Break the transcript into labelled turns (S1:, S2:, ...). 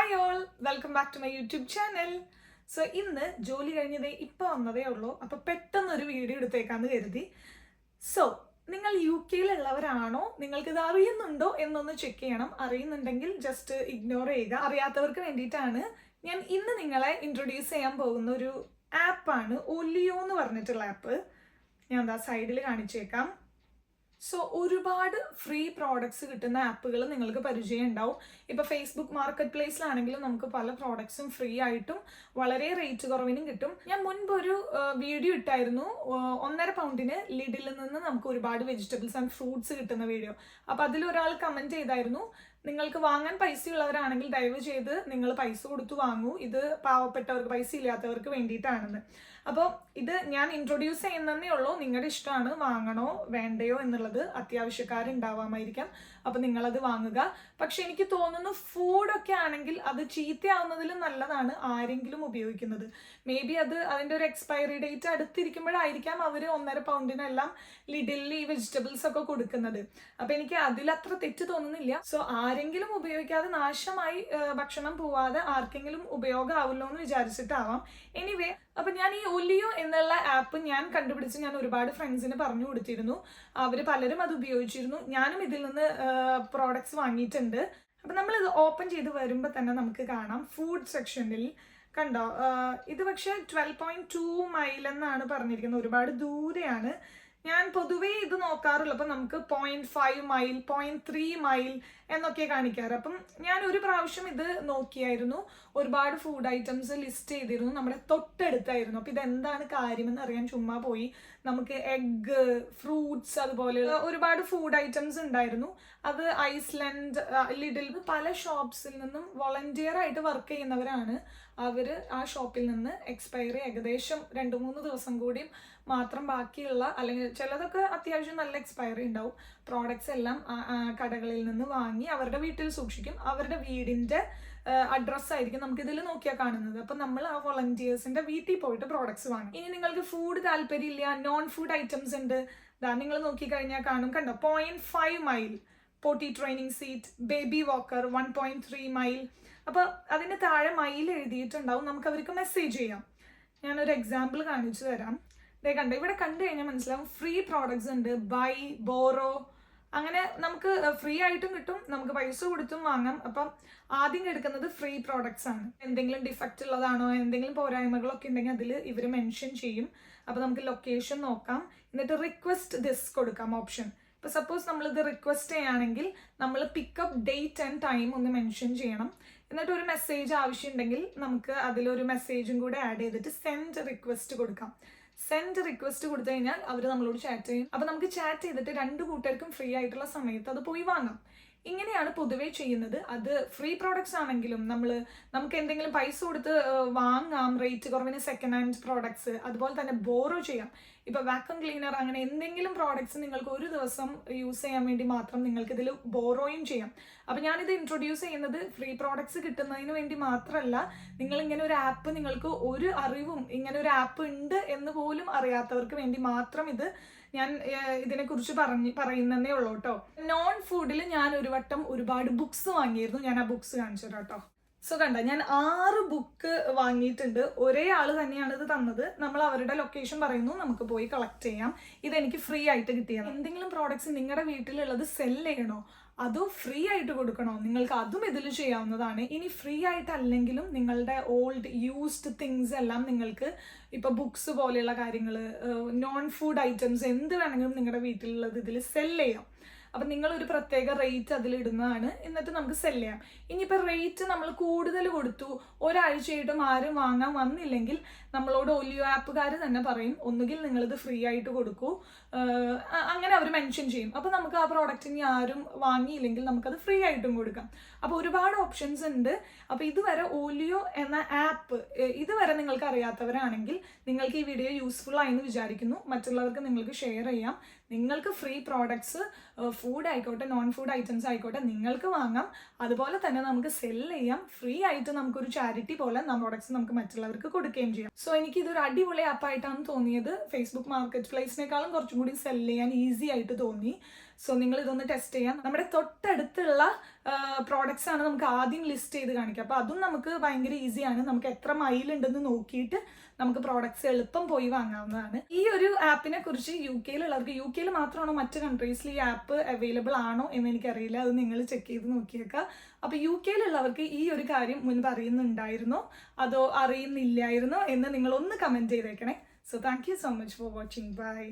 S1: Hi all, welcome back to my YouTube channel. So ഇന്ന് ജോലി കഴിഞ്ഞതേ ഇപ്പോൾ വന്നതേ ഉള്ളൂ. അപ്പോൾ പെട്ടെന്നൊരു വീഡിയോ എടുത്തേക്കാന്ന് കരുതി. സോ നിങ്ങൾ യു കെയിലുള്ളവരാണോ, നിങ്ങൾക്കിത് അറിയുന്നുണ്ടോ എന്നൊന്ന് ചെക്ക് ചെയ്യണം. അറിയുന്നുണ്ടെങ്കിൽ ജസ്റ്റ് ഇഗ്നോർ ചെയ്യുക. അറിയാത്തവർക്ക് വേണ്ടിയിട്ടാണ് ഞാൻ ഇന്ന് നിങ്ങളെ ഇൻട്രൊഡ്യൂസ് ചെയ്യാൻ പോകുന്ന ഒരു ആപ്പാണ് ഒലിയോ എന്ന് പറഞ്ഞിട്ടുള്ള ആപ്പ്. ഞാൻ എന്താ സൈഡിൽ കാണിച്ചേക്കാം. സോ ഒരുപാട് ഫ്രീ പ്രോഡക്ട്സ് കിട്ടുന്ന ആപ്പുകൾ നിങ്ങൾക്ക് പരിചയം ഉണ്ടാവും. ഇപ്പോൾ ഫേസ്ബുക്ക് മാർക്കറ്റ് പ്ലേസിലാണെങ്കിലും നമുക്ക് പല പ്രോഡക്ട്സും ഫ്രീ ആയിട്ടും വളരെ റേറ്റ് കുറവിനും കിട്ടും. ഞാൻ മുൻപ് ഒരു വീഡിയോ ഇട്ടായിരുന്നു, £1.5 ലിഡിൽ നിന്ന് നമുക്ക് ഒരുപാട് വെജിറ്റബിൾസ് ആൻഡ് ഫ്രൂട്ട്സ് കിട്ടുന്ന വീഡിയോ. അപ്പോൾ അതിലൊരാൾ കമൻറ്റ് ചെയ്തായിരുന്നു, നിങ്ങൾക്ക് വാങ്ങാൻ പൈസ ഉള്ളവരാണെങ്കിൽ ദയവ് ചെയ്ത് നിങ്ങൾ പൈസ കൊടുത്ത് വാങ്ങൂ, ഇത് പാവപ്പെട്ടവർക്ക്, പൈസ ഇല്ലാത്തവർക്ക് വേണ്ടിയിട്ടാണെന്ന്. അപ്പോൾ ഇത് ഞാൻ ഇൻട്രൊഡ്യൂസ് ചെയ്യുന്നതേ ഉള്ളൂ. നിങ്ങളുടെ ഇഷ്ടമാണ് വാങ്ങണോ വേണ്ടയോ എന്നുള്ളത്. അത്യാവശ്യക്കാരുണ്ടാവാമായിരിക്കാം, അപ്പോൾ നിങ്ങളത് വാങ്ങുക. പക്ഷെ എനിക്ക് തോന്നുന്നു ഫുഡൊക്കെ ആണെങ്കിൽ അത് ചീത്തയാവുന്നതിലും നല്ലതാണ് ആരെങ്കിലും ഉപയോഗിക്കുന്നത്. മേ ബി അതിൻ്റെ ഒരു എക്സ്പയറി ഡേറ്റ് അടുത്തിരിക്കുമ്പോഴായിരിക്കാം അവർ £1.5 ലിഡിൽ ഈ വെജിറ്റബിൾസ് ഒക്കെ കൊടുക്കുന്നത്. അപ്പോൾ എനിക്ക് അതിലത്ര തെറ്റ് തോന്നുന്നില്ല. സോ ആരെങ്കിലും ഉപയോഗിക്കാതെ നാശമായി ഭക്ഷണം പോവാതെ ആർക്കെങ്കിലും ഉപയോഗമാവുമല്ലോ എന്ന് വിചാരിച്ചിട്ടാവാം. എനിവേ, അപ്പം ഞാൻ ഈ ഒലിയോ എന്നുള്ള ആപ്പ് ഞാൻ കണ്ടുപിടിച്ച് ഞാൻ ഒരുപാട് ഫ്രണ്ട്സിന് പറഞ്ഞു കൊടുത്തിരുന്നു. അവർ പലരും അത് ഉപയോഗിച്ചിരുന്നു. ഞാനും ഇതിൽ നിന്ന് പ്രോഡക്ട്സ് വാങ്ങിയിട്ടുണ്ട്. അപ്പം നമ്മളിത് ഓപ്പൺ ചെയ്ത് വരുമ്പോൾ തന്നെ നമുക്ക് കാണാം ഫുഡ് സെക്ഷനിൽ കണ്ടോ, ഇത് പക്ഷേ 12.2 മൈൽ എന്നാണ് പറഞ്ഞിരിക്കുന്നത്. ഒരുപാട് ദൂരെയാണ്. ഞാൻ പൊതുവേ ഇത് നോക്കാറുള്ളൂ. അപ്പം നമുക്ക് 0.5 മൈൽ, 0.3 മൈൽ എന്നൊക്കെ കാണിക്കാറ്. അപ്പം ഞാൻ ഒരു പ്രാവശ്യം ഇത് നോക്കിയായിരുന്നു. ഒരുപാട് ഫുഡ് ഐറ്റംസ് ലിസ്റ്റ് ചെയ്തിരുന്നു, നമ്മുടെ തൊട്ടടുത്തായിരുന്നു. അപ്പം ഇതെന്താണ് കാര്യമെന്ന് അറിയാൻ ചുമ്മാ പോയി. നമുക്ക് എഗ്ഗ്, ഫ്രൂട്ട്സ്, അതുപോലെ ഒരുപാട് ഫുഡ് ഐറ്റംസ് ഉണ്ടായിരുന്നു. അത് ഐസ്ലാൻഡ്, ലിഡിൽ, പല ഷോപ്സിൽ നിന്നും വോളണ്ടിയർ ആയിട്ട് വർക്ക് ചെയ്യുന്നവരാണ്. അവർ ആ ഷോപ്പിൽ നിന്ന് എക്സ്പയറി ഏകദേശം 2-3 ദിവസം കൂടി മാത്രം ബാക്കിയുള്ള, അല്ലെങ്കിൽ ചിലതൊക്കെ അത്യാവശ്യം നല്ല എക്സ്പയറി ഉണ്ടാവും, പ്രോഡക്ട്സ് എല്ലാം കടകളിൽ നിന്ന് വാങ്ങി അവരുടെ വീട്ടിൽ സൂക്ഷിക്കും. അവരുടെ വീടിൻ്റെ അഡ്രസ്സായിരിക്കും നമുക്കിതിൽ നോക്കിയാൽ കാണുന്നത്. അപ്പം നമ്മൾ ആ വോളണ്ടിയേഴ്സിൻ്റെ വീട്ടിൽ പോയിട്ട് പ്രോഡക്ട്സ് വാങ്ങും. ഇനി നിങ്ങൾക്ക് ഫുഡ് താല്പര്യമില്ല, നോൺ ഫുഡ് ഐറ്റംസ് ഉണ്ട്, നിങ്ങൾ നോക്കിക്കഴിഞ്ഞാൽ കാണും. കണ്ടോ, 0.5 mile potty training seat, baby walker 1.3 mile. അപ്പോൾ അതിന് താഴെ മൈൽ എഴുതിയിട്ടുണ്ടാവും. നമുക്ക് അവർക്ക് മെസ്സേജ് ചെയ്യാം. ഞാനൊരു എക്സാമ്പിൾ കാണിച്ചു തരാം. ഇതേ കണ്ടോ, ഇവിടെ കണ്ടു കഴിഞ്ഞാൽ മനസ്സിലാവും ഫ്രീ പ്രോഡക്ട്സ് ഉണ്ട്, ബൈ, ബോറോ, അങ്ങനെ നമുക്ക് ഫ്രീ ആയിട്ടും കിട്ടും, നമുക്ക് പൈസ കൊടുത്തും വാങ്ങാം. അപ്പം ആദ്യം എടുക്കുന്നത് ഫ്രീ പ്രോഡക്ട്സ് ആണ്. എന്തെങ്കിലും ഡിഫക്റ്റ് ഉള്ളതാണോ, എന്തെങ്കിലും പോരായ്മകളൊക്കെ ഉണ്ടെങ്കിൽ അതിൽ ഇവർ മെൻഷൻ ചെയ്യും. അപ്പോൾ നമുക്ക് ലൊക്കേഷൻ നോക്കാം, എന്നിട്ട് റിക്വസ്റ്റ് ദിസ് കൊടുക്കാം ഓപ്ഷൻ. ഇപ്പോൾ സപ്പോസ് നമ്മളിത് റിക്വസ്റ്റ് ചെയ്യുകയാണെങ്കിൽ നമ്മൾ പിക്കപ്പ് ഡേറ്റ് ആൻഡ് ടൈം ഒന്ന് മെൻഷൻ ചെയ്യണം. എന്നിട്ട് ഒരു മെസ്സേജ് ആവശ്യമുണ്ടെങ്കിൽ നമുക്ക് അതിലൊരു മെസ്സേജും കൂടെ ആഡ് ചെയ്തിട്ട് സെൻഡ് റിക്വസ്റ്റ് കൊടുക്കാം. സെൻഡ് റിക്വസ്റ്റ് കൊടുത്തു കഴിഞ്ഞാൽ അവർ നമ്മളോട് ചാറ്റ് ചെയ്യും. അപ്പോൾ നമുക്ക് ചാറ്റ് ചെയ്തിട്ട് 2 കൂട്ടർക്കും ഫ്രീ ആയിട്ടുള്ള സമയത്ത് അത് പോയി വാങ്ങാം. ഇങ്ങനെയാണ് പൊതുവേ ചെയ്യുന്നത്. അത് ഫ്രീ പ്രോഡക്ട്സ് ആണെങ്കിലും നമുക്ക് എന്തെങ്കിലും പൈസ കൊടുത്ത് വാങ്ങാം റേറ്റ് കുറവിന് സെക്കൻഡ് ഹാൻഡ് പ്രോഡക്ട്സ്. അതുപോലെ തന്നെ ബോറോ ചെയ്യാം. ഇപ്പോൾ വാക്വം ക്ലീനർ, അങ്ങനെ എന്തെങ്കിലും പ്രോഡക്ട്സ് നിങ്ങൾക്ക് ഒരു ദിവസം യൂസ് ചെയ്യാൻ വേണ്ടി മാത്രം നിങ്ങൾക്ക് ഇതിൽ ബോറോയും ചെയ്യാം. അപ്പോൾ ഞാനിത് ഇൻട്രൊഡ്യൂസ് ചെയ്യുന്നത് ഫ്രീ പ്രോഡക്ട്സ് കിട്ടുന്നതിന് വേണ്ടി മാത്രമല്ല, നിങ്ങളിങ്ങനെ ഒരു ആപ്പ്, നിങ്ങൾക്ക് ഒരു അറിവും ഇങ്ങനെ ഒരു ആപ്പ് ഉണ്ട് എന്ന് പോലും അറിയാത്തവർക്ക് വേണ്ടി മാത്രം ഇത് ഞാൻ ഇതിനെക്കുറിച്ച് പറയുന്നതേ ഉള്ളൂ കേട്ടോ. നോൺ ഫുഡിൽ ഞാൻ ഒരു വട്ടം ഒരുപാട് ബുക്സ് വാങ്ങിയിരുന്നു. ഞാൻ ആ ബുക്സ് കാണിച്ചു തരാം കേട്ടോ. സോ കണ്ട, ഞാൻ 6 ബുക്ക് വാങ്ങിയിട്ടുണ്ട്. ഒരേ ആൾ തന്നെയാണ് ഇത് തന്നത്. നമ്മൾ അവരുടെ ലൊക്കേഷൻ പറയുന്നു, നമുക്ക് പോയി കളക്ട് ചെയ്യാം. ഇതെനിക്ക് ഫ്രീ ആയിട്ട് കിട്ടിയത്. എന്തെങ്കിലും പ്രോഡക്ട്സ് നിങ്ങളുടെ വീട്ടിലുള്ളത് സെല് ചെയ്യണോ, അതോ ഫ്രീ ആയിട്ട് കൊടുക്കണോ, നിങ്ങൾക്ക് അതും ഇതിൽ ചെയ്യാവുന്നതാണ്. ഇനി ഫ്രീ ആയിട്ടല്ലെങ്കിലും നിങ്ങളുടെ ഓൾഡ് യൂസ്ഡ് തിങ്സ് എല്ലാം നിങ്ങൾക്ക്, ഇപ്പോൾ ബുക്സ് പോലെയുള്ള കാര്യങ്ങൾ, നോൺ ഫുഡ് ഐറ്റംസ്, എന്ത് വേണമെങ്കിലും നിങ്ങളുടെ വീട്ടിലുള്ളത് ഇതിൽ സെല് ചെയ്യാം. അപ്പം നിങ്ങളൊരു പ്രത്യേക റേറ്റ് അതിലിടുന്നതാണ്, എന്നിട്ട് നമുക്ക് സെല് ചെയ്യാം. ഇനിയിപ്പോൾ റേറ്റ് നമ്മൾ കൂടുതൽ കൊടുത്തു, ഒരാഴ്ചയായിട്ടും ആരും വാങ്ങാൻ വന്നില്ലെങ്കിൽ നമ്മളോട് ഒലിയോ ആപ്പുകാർ തന്നെ പറയും, ഒന്നുകിൽ നിങ്ങളിത് ഫ്രീ ആയിട്ട് കൊടുക്കൂ, അങ്ങനെ അവർ മെൻഷൻ ചെയ്യും. അപ്പോൾ നമുക്ക് ആ പ്രോഡക്റ്റ് ഇനി ആരും വാങ്ങിയില്ലെങ്കിൽ നമുക്കത് ഫ്രീ ആയിട്ടും കൊടുക്കാം. അപ്പോൾ ഒരുപാട് ഓപ്ഷൻസ് ഉണ്ട്. അപ്പോൾ ഇതുവരെ ഒലിയോ എന്ന ആപ്പ് ഇതുവരെ നിങ്ങൾക്ക് അറിയാത്തവരാണെങ്കിൽ നിങ്ങൾക്ക് ഈ വീഡിയോ യൂസ്ഫുൾ ആയെന്ന് വിചാരിക്കുന്നു. മറ്റുള്ളവർക്ക് നിങ്ങൾക്ക് ഷെയർ ചെയ്യാം. നിങ്ങൾക്ക് ഫ്രീ പ്രോഡക്ട്സ്, ഫുഡ് ആയിക്കോട്ടെ നോൺ ഫുഡ് ഐറ്റംസ് ആയിക്കോട്ടെ, നിങ്ങൾക്ക് വാങ്ങാം. അതുപോലെ തന്നെ നമുക്ക് സെല് ചെയ്യാം. ഫ്രീ ആയിട്ട് നമുക്കൊരു ചാരിറ്റി പോലെ പ്രോഡക്ട്സ് നമുക്ക് മറ്റുള്ളവർക്ക് കൊടുക്കുകയും ചെയ്യാം. സോ എനിക്ക് ഇതൊരു അടിപൊളി ആപ്പായിട്ടാണ് തോന്നിയത്. ഫേസ്ബുക്ക് മാർക്കറ്റ് പ്ലേസിനേക്കാളും കുറച്ചും കൂടി സെല് ചെയ്യാൻ ഈസി ആയിട്ട് തോന്നി. സോ നിങ്ങൾ ഇതൊന്ന് ടെസ്റ്റ് ചെയ്യാം. നമ്മുടെ തൊട്ടടുത്തുള്ള പ്രോഡക്ട്സ് ആണ് നമുക്ക് ആദ്യം ലിസ്റ്റ് ചെയ്ത് കാണിക്കുക. അപ്പോൾ അതും നമുക്ക് ഭയങ്കര ഈസിയാണ്. നമുക്ക് എത്ര മൈൽ ഉണ്ടെന്ന് നോക്കിയിട്ട് നമുക്ക് പ്രോഡക്ട്സ് എളുപ്പം പോയി വാങ്ങാവുന്നതാണ്. ഈ ഒരു ആപ്പിനെ കുറിച്ച് UK-യിലുള്ളവർക്ക്, UK-യിൽ മാത്രമാണോ മറ്റ് കൺട്രീസിൽ ഈ ആപ്പ് അവൈലബിൾ ആണോ എന്ന് എനിക്കറിയില്ല, അത് നിങ്ങൾ ചെക്ക് ചെയ്ത് നോക്കിയേക്കാം. അപ്പോൾ UK-യിലുള്ളവർക്ക് ഈ ഒരു കാര്യം മുൻപ് അറിയുന്നുണ്ടായിരുന്നോ അതോ അറിയുന്നില്ലായിരുന്നോ എന്ന് നിങ്ങളൊന്ന് കമൻറ്റ് ചെയ്തേക്കണേ. So thank you so much for watching. By.